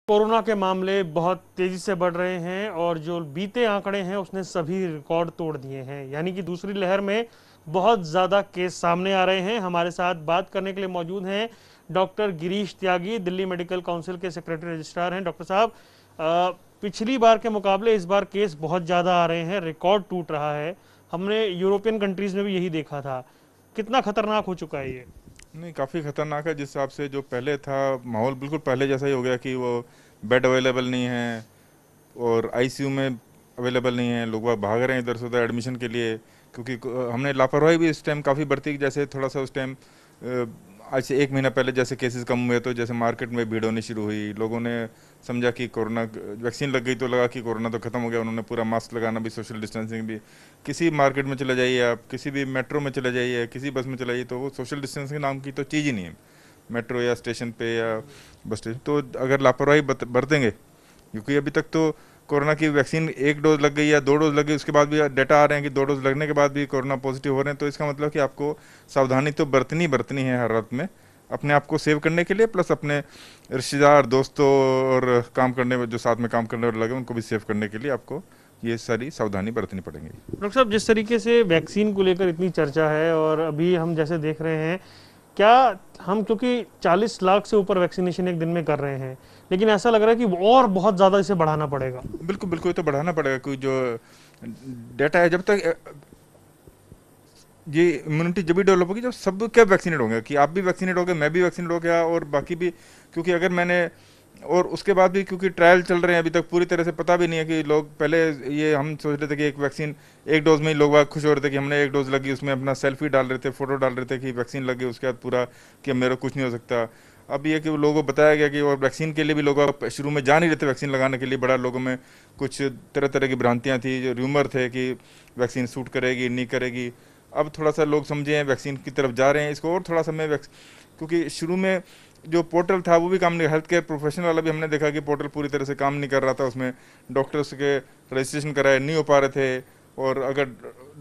Corona के मामले बहुत तेजी से बढ़ रहे हैं और जो बीते आंकड़े हैं उसने सभी रिकॉर्ड तोड़ दिए हैं। यानी कि दूसरी लहर में बहुत ज़्यादा केस सामने आ रहे हैं। हमारे साथ बात करने के लिए मौजूद हैं डॉक्टर गिरीश त्यागी, दिल्ली मेडिकल काउंसिल के सेक्रेटरी रजिस्ट्रार हैं। डॉक्टर साहब, पिछली बार के मुकाबले इस बार केस बहुत ज़्यादा आ रहे हैं, रिकॉर्ड टूट रहा है। हमने यूरोपियन कंट्रीज़ में भी यही देखा था। कितना खतरनाक हो चुका है ये? नहीं, काफ़ी ख़तरनाक है। जिस हिसाब से जो पहले था माहौल बिल्कुल पहले जैसा ही हो गया कि वो बेड अवेलेबल नहीं है और आईसीयू में अवेलेबल नहीं है। लोग वहाँ भाग रहे हैं इधर से उधर एडमिशन के लिए, क्योंकि हमने लापरवाही भी इस टाइम काफ़ी बरती। जैसे थोड़ा सा उस टाइम आज से एक महीना पहले जैसे केसेस कम हुए तो जैसे मार्केट में भीड़ होनी शुरू हुई, लोगों ने समझा कि कोरोना वैक्सीन लग गई तो लगा कि कोरोना तो ख़त्म हो गया। उन्होंने पूरा मास्क लगाना भी, सोशल डिस्टेंसिंग भी। किसी मार्केट में चले जाइए आप, किसी भी मेट्रो में चले जाइए, किसी बस में चले जाइए, तो वो सोशल डिस्टेंसिंग नाम की तो चीज़ ही नहीं है मेट्रो या स्टेशन पे या बस स्टेशन। तो अगर लापरवाही बरतेंगे, क्योंकि अभी तक तो कोरोना की वैक्सीन एक डोज लग गई या दो डोज लग गई, उसके बाद भी डाटा आ रहे हैं कि दो डोज लगने के बाद भी कोरोना पॉजिटिव हो रहे हैं। तो इसका मतलब कि आपको सावधानी तो बरतनी है हर हालत में, अपने आप को सेव करने के लिए, प्लस अपने रिश्तेदार, दोस्तों और काम करने में जो साथ में काम करने वाले लगे उनको भी सेव करने के लिए आपको ये सारी सावधानी बरतनी पड़ेंगी। डॉक्टर साहब, जिस तरीके से वैक्सीन को लेकर इतनी चर्चा है और अभी हम जैसे देख रहे हैं, क्या हम, क्योंकि 40 लाख से ऊपर वैक्सीनेशन एक दिन में कर रहे हैं, लेकिन ऐसा लग रहा है कि और बहुत ज़्यादा इसे बढ़ाना पड़ेगा। बिल्कुल बिल्कुल, ये तो बढ़ाना पड़ेगा। कोई जो डाटा है, जब तक ये इम्यूनिटी जब भी डेवलप होगी जब सब क्या वैक्सीनेट होंगे, कि आप भी वैक्सीनेट हो गए, मैं भी वैक्सीनेट हो गया और बाकी भी। क्योंकि अगर मैंने, और उसके बाद भी क्योंकि ट्रायल चल रहे हैं, अभी तक पूरी तरह से पता भी नहीं है कि लोग, पहले ये हम सोच रहे थे कि एक वैक्सीन एक डोज में ही लोग खुश हो रहे थे कि हमने एक डोज लगी, उसमें अपना सेल्फी डाल रहे थे, फोटो डाल रहे थे कि वैक्सीन लगी, उसके बाद पूरा कि मेरे कुछ नहीं हो सकता। अब ये कि लोगों को बताया गया कि, और वैक्सीन के लिए भी लोग शुरू में जा नहीं रहे थे वैक्सीन लगाने के लिए, बड़ा लोगों में कुछ तरह तरह की भ्रांतियाँ थी, जो र्यूमर थे कि वैक्सीन सूट करेगी नहीं करेगी। अब थोड़ा सा लोग समझे हैं, वैक्सीन की तरफ जा रहे हैं। इसको और थोड़ा समय क्योंकि शुरू में जो पोर्टल था वो भी काम नहीं, हेल्थ केयर प्रोफेशनल वाला भी हमने देखा कि पोर्टल पूरी तरह से काम नहीं कर रहा था। उसमें डॉक्टर्स के रजिस्ट्रेशन कराए नहीं हो पा रहे थे, और अगर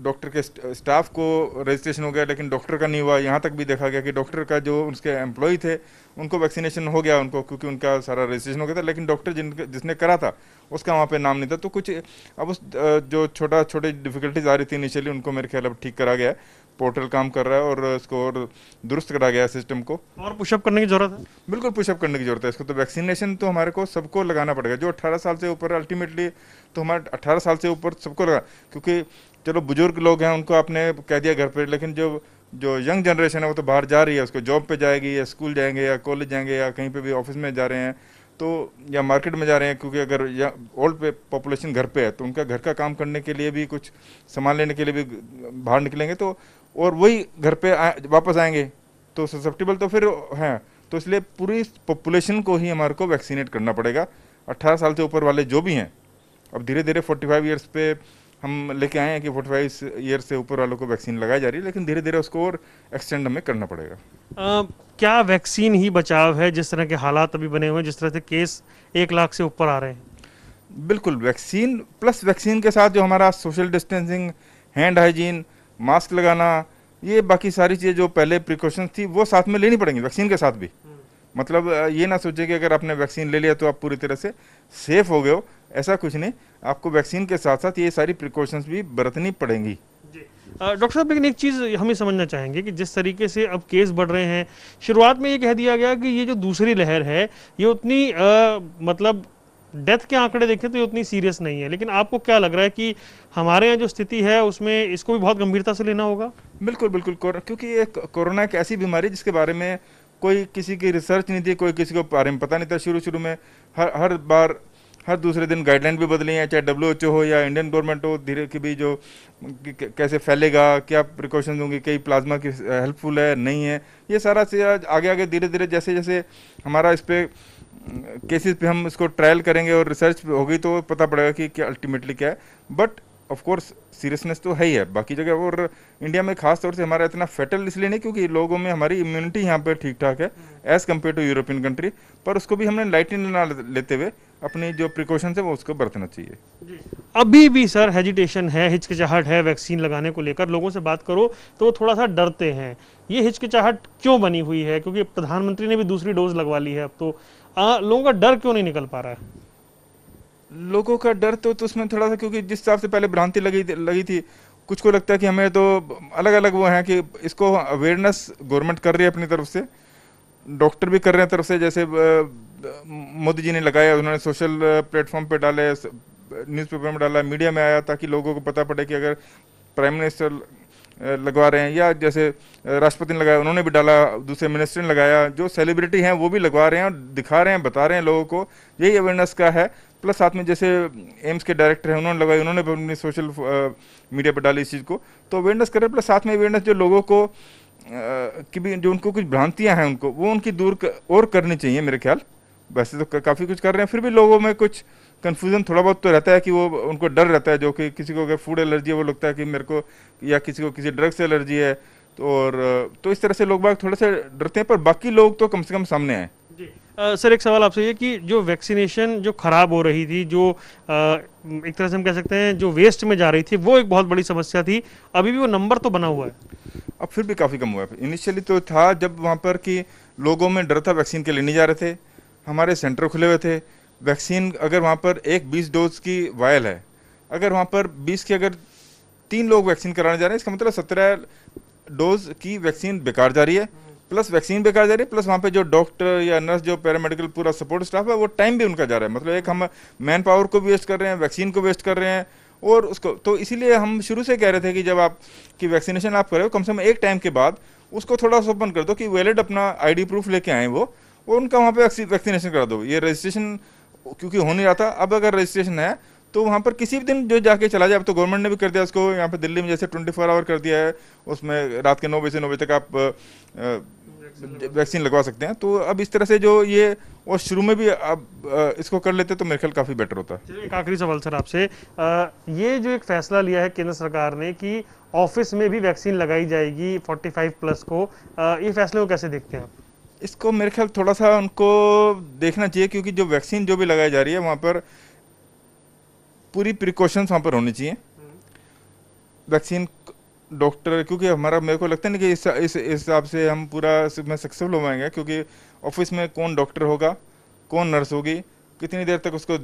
डॉक्टर के स्टाफ को रजिस्ट्रेशन हो गया लेकिन डॉक्टर का नहीं हुआ। यहाँ तक भी देखा गया कि डॉक्टर का जो उसके एम्प्लॉय थे उनको वैक्सीनेशन हो गया उनको, क्योंकि उनका सारा रजिस्ट्रेशन हो गया था, लेकिन डॉक्टर जिसने करा था उसका वहाँ पे नाम नहीं था। तो कुछ अब उस जो छोटी डिफिकल्टीज आ रही थी इनिशियली, उनको मेरे ख्याल अब ठीक करा गया है, पोर्टल काम कर रहा है और इसको और दुरुस्त करा गया है सिस्टम को। और पुशअप करने की जरूरत है। बिल्कुल पुशअप करने की जरूरत है इसको। तो वैक्सीनेशन तो हमारे को सबको लगाना पड़ेगा, जो 18 साल से ऊपर, अल्टीमेटली तो हमारे 18 साल से ऊपर सबको लगा। क्योंकि चलो बुजुर्ग लोग हैं उनको आपने कह दिया घर पे, लेकिन जो जो यंग जनरेशन है वो तो बाहर जा रही है, उसको जॉब पे जाएगी या स्कूल जाएंगे या कॉलेज जाएंगे या कहीं पे भी ऑफिस में जा रहे हैं, तो या मार्केट में जा रहे हैं। क्योंकि अगर या ओल्ड पॉपुलेशन घर पे है तो उनका घर का काम करने के लिए भी, कुछ सामान लेने के लिए भी बाहर निकलेंगे, तो और वही घर पे वापस आएंगे तो ससेप्टेबल तो फिर हैं। तो इसलिए पूरी पॉपुलेशन को ही हमारे को वैक्सीनेट करना पड़ेगा, 18 साल से ऊपर वाले जो भी हैं। अब धीरे धीरे 45 ईयर्स पे हम लेके आए हैं कि 45 ईयर से ऊपर वालों को वैक्सीन लगाई जा रही है, लेकिन धीरे धीरे उसको और एक्सटेंड हमें करना पड़ेगा। क्या वैक्सीन ही बचाव है, जिस तरह के हालात अभी बने हुए हैं, जिस तरह से केस 1 लाख से ऊपर आ रहे हैं? बिल्कुल, वैक्सीन प्लस वैक्सीन के साथ जो हमारा social distancing, hand hygiene, mask लगाना, ये बाकी सारी चीज़ें जो पहले प्रिकॉशंस थी वो साथ में लेनी पड़ेंगी वैक्सीन के साथ भी। मतलब ये ना सोचे कि अगर आपने वैक्सीन ले लिया तो आप पूरी तरह से सेफ हो गए हो, ऐसा कुछ नहीं। आपको वैक्सीन के साथ साथ ये सारी प्रिकॉशंस भी बरतनी पड़ेंगी। डॉक्टर साहब, लेकिन एक चीज़ हम ये समझना चाहेंगे कि जिस तरीके से अब केस बढ़ रहे हैं, शुरुआत में ये कह दिया गया कि ये जो दूसरी लहर है ये उतनी मतलब डेथ के आंकड़े देखें तो ये उतनी सीरियस नहीं है, लेकिन आपको क्या लग रहा है कि हमारे यहाँ जो स्थिति है उसमें इसको भी बहुत गंभीरता से लेना होगा? बिल्कुल बिल्कुल, क्योंकि ये कोरोना एक ऐसी बीमारी जिसके बारे में कोई किसी की रिसर्च नहीं थी, कोई किसी को बारे में पता नहीं था। शुरू में हर बार हर दूसरे दिन गाइडलाइन भी बदली हैं, चाहे WHO हो या इंडियन गवर्नमेंट हो। धीरे की भी जो कैसे फैलेगा, क्या प्रिकॉशंस होंगी, कई प्लाज्मा की हेल्पफुल है नहीं है, ये सारा से आगे आगे धीरे धीरे जैसे जैसे हमारा इस पे केसेस पे हम इसको ट्रायल करेंगे और रिसर्च होगी तो पता पड़ेगा कि क्या अल्टीमेटली क्या है। बट ऑफ कोर्स सीरियसनेस तो है ही है बाकी जगह, और इंडिया में खास तौर से हमारा इतना फेटल इसलिए नहीं क्योंकि लोगों में हमारी इम्यूनिटी यहाँ पे ठीक ठाक है as compare to European country. पर उसको भी हमने लाइटली ना लेते हुए अपनी जो प्रिकॉशन है वो उसको बरतना चाहिए। अभी भी सर हेजिटेशन है, हिचकिचाहट है वैक्सीन लगाने को लेकर। लोगों से बात करो तो वो थोड़ा सा डरते हैं। ये हिचकिचाहट क्यों बनी हुई है? क्योंकि प्रधानमंत्री ने भी दूसरी डोज लगवा ली है अब तो। लोगों का डर क्यों नहीं निकल पा रहा है? लोगों का डर तो उसमें थोड़ा सा, क्योंकि जिस हिसाब से पहले भ्रांति लगी थी, कुछ को लगता है कि हमें तो अलग अलग वो है कि इसको अवेयरनेस गवर्नमेंट कर रही है अपनी तरफ से, डॉक्टर भी कर रहे हैं तरफ से, जैसे मोदी जी ने लगाया, उन्होंने सोशल प्लेटफॉर्म पे डाले, न्यूज़पेपर में डाला, मीडिया में आया, ताकि लोगों को पता पड़े कि अगर प्राइम मिनिस्टर लगवा रहे हैं, या जैसे राष्ट्रपति ने लगाया, उन्होंने भी डाला, दूसरे मिनिस्टर ने लगाया, जो सेलिब्रिटी हैं वो भी लगवा रहे हैं, दिखा रहे हैं, बता रहे हैं लोगों को, यही अवेयरनेस का है। प्लस साथ में जैसे एम्स के डायरेक्टर हैं, उन्होंने लगाई, उन्होंने भी अपनी सोशल मीडिया पर डाली इस चीज़ को, तो अवेयरनेस करें। प्लस साथ में अवेयरनेस जो लोगों को कि भी जो उनको कुछ भ्रांतियां हैं उनको वो उनकी और करनी चाहिए मेरे ख्याल। वैसे तो काफ़ी कुछ कर रहे हैं, फिर भी लोगों में कुछ कन्फ्यूज़न थोड़ा बहुत तो रहता है कि वो उनको डर रहता है, जो कि किसी को अगर फूड एलर्जी है वो लगता है कि मेरे को, या किसी को किसी ड्रग से एलर्जी है, तो इस तरह से लोग बाग थोड़े से डरते हैं, पर बाकी लोग तो कम से कम सामने आए। सर एक सवाल आपसे ये कि जो वैक्सीनेशन जो खराब हो रही थी, जो एक तरह से हम कह सकते हैं जो वेस्ट में जा रही थी, वो एक बहुत बड़ी समस्या थी, अभी भी वो नंबर तो बना हुआ है, अब फिर भी काफ़ी कम हुआ है। इनिशियली तो था जब वहाँ पर कि लोगों में डर था, वैक्सीन के लिए नहीं जा रहे थे, हमारे सेंटर खुले हुए थे, वैक्सीन अगर वहाँ पर एक 20 डोज की वायल है, अगर वहाँ पर 20 की अगर 3 लोग वैक्सीन कराने जा रहे हैं, इसका मतलब 17 डोज की वैक्सीन बेकार जा रही है, प्लस वैक्सीन बेकार जा रही है, प्लस वहाँ पे जो डॉक्टर या नर्स, जो पैरामेडिकल पूरा सपोर्ट स्टाफ है, वो टाइम भी उनका जा रहा है। मतलब एक हम मैन पावर को वेस्ट कर रहे हैं, वैक्सीन को वेस्ट कर रहे हैं, और उसको तो इसीलिए हम शुरू से कह रहे थे कि जब आप की वैक्सीनेशन आप करें, कम से कम एक टाइम के बाद उसको थोड़ा सा ओपन कर दो कि वैलिड अपना ID प्रूफ लेके आए वो उनका वहाँ पे वैक्सीनेशन करा दो। ये रजिस्ट्रेशन क्योंकि हो नहीं रहा था, अब अगर रजिस्ट्रेशन है तो वहाँ पर किसी भी दिन जो जाके चला जाए, अब तो गवर्नमेंट ने भी कर दिया उसको, यहाँ पे दिल्ली में जैसे 24 आवर कर दिया है, उसमें रात के 9 बजे से 9 बजे तक आप वैक्सीन लगवा सकते हैं। तो अब इस तरह से जो ये, और शुरू में भी अब इसको कर लेते तो मेरे ख्याल काफ़ी बेटर होता है। एक आखिरी सवाल सर आपसे, ये जो एक फैसला लिया है केंद्र सरकार ने कि ऑफिस में भी वैक्सीन लगाई जाएगी 45+ को, ये फैसले को कैसे देखते हैं आप? इसको मेरे ख्याल थोड़ा सा उनको देखना चाहिए, क्योंकि जो वैक्सीन जो भी लगाई जा रही है वहाँ पर पूरी प्रिकॉशंस वहाँ पर होनी चाहिए। वैक्सीन डॉक्टर, क्योंकि हमारा, मेरे को लगता नहीं कि इस हिसाब से हम पूरा में सक्सेसफुल हो पाएंगे, क्योंकि ऑफिस में कौन डॉक्टर होगा, कौन नर्स होगी, कितनी देर तक उसको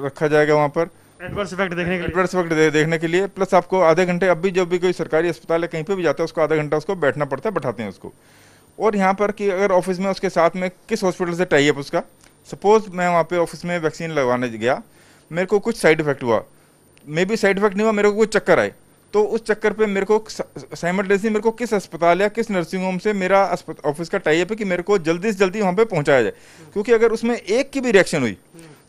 रखा जाएगा वहाँ पर एडवर्स इफेक्ट देखने के लिए। प्लस आपको आधे घंटे, अब भी जब भी कोई सरकारी अस्पताल है कहीं पे भी जाता है, उसको आधा घंटा उसको बैठना पड़ता है, बैठाते हैं उसको। और यहाँ पर कि अगर ऑफिस में उसके साथ में किस हॉस्पिटल से टाई अप उसका, सपोज मैं वहाँ पे ऑफिस में वैक्सीन लगवाने गया, मेरे को कुछ साइड इफेक्ट हुआ, मे बी साइड इफेक्ट नहीं हुआ, मेरे को कुछ चक्कर आए, तो उस चक्कर पे मेरे को साइमल्टेनियसली मेरे को किस अस्पताल या किस नर्सिंग होम से मेरा ऑफिस का टाई अप है कि मेरे को जल्दी से जल्दी वहाँ पे पहुँचाया जाए। क्योंकि अगर उसमें एक की भी रिएक्शन हुई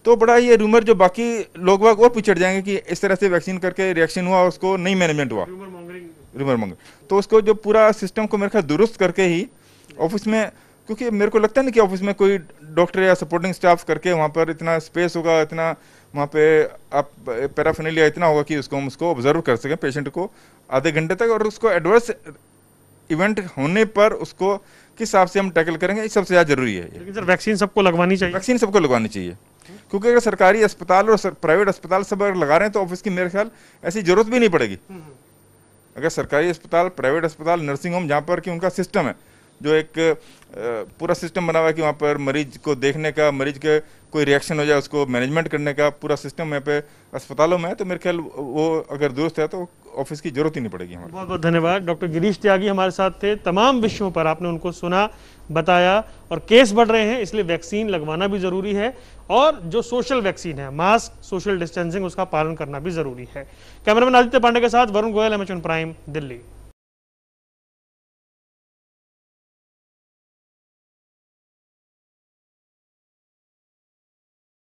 तो बड़ा ये रूमर, जो बाकी लोग बाग और पिछड़ जाएंगे कि इस तरह से वैक्सीन करके रिएक्शन हुआ, उसको नहीं मैनेजमेंट हुआ, रूमर मंग। तो उसको जो पूरा सिस्टम को मेरे ख्याल दुरुस्त करके ही ऑफिस में, क्योंकि मेरे को लगता नहीं कि ऑफिस में कोई डॉक्टर या सपोर्टिंग स्टाफ करके वहाँ पर इतना स्पेस होगा, इतना वहाँ पे आप पैराफिनेलिया इतना होगा कि उसको हम उसको ऑब्जर्व कर सकें पेशेंट को आधे घंटे तक, और उसको एडवर्स इवेंट होने पर उसको किस हिसाब से हम टैकल करेंगे, ये सबसे ज़्यादा जरूरी है। लेकिन सर वैक्सीन सबको लगवानी चाहिए, वैक्सीन सबको लगवानी चाहिए, क्योंकि अगर सरकारी अस्पताल और प्राइवेट अस्पताल सब अगर लगा रहे हैं तो ऑफिस की मेरे ख्याल ऐसी जरूरत भी नहीं पड़ेगी। अगर सरकारी अस्पताल, प्राइवेट अस्पताल, नर्सिंग होम, जहाँ पर कि उनका सिस्टम है, जो एक पूरा सिस्टम बना हुआ है कि वहाँ पर मरीज को देखने का, मरीज के कोई रिएक्शन हो जाए उसको मैनेजमेंट करने का पूरा सिस्टम यहाँ पे अस्पतालों में है, तो मेरे ख्याल वो अगर दुरुस्त है तो ऑफिस की जरूरत ही नहीं पड़ेगी हमारे। बहुत बहुत धन्यवाद। डॉक्टर गिरीश त्यागी हमारे साथ थे, तमाम विषयों पर आपने उनको सुना, बताया, और केस बढ़ रहे हैं इसलिए वैक्सीन लगवाना भी जरूरी है, और जो सोशल वैक्सीन है, मास्क, सोशल डिस्टेंसिंग, उसका पालन करना भी जरूरी है। कैमरामैन आदित्य पांडे के साथ वरुण गोयल, एमएचवन प्राइम, दिल्ली।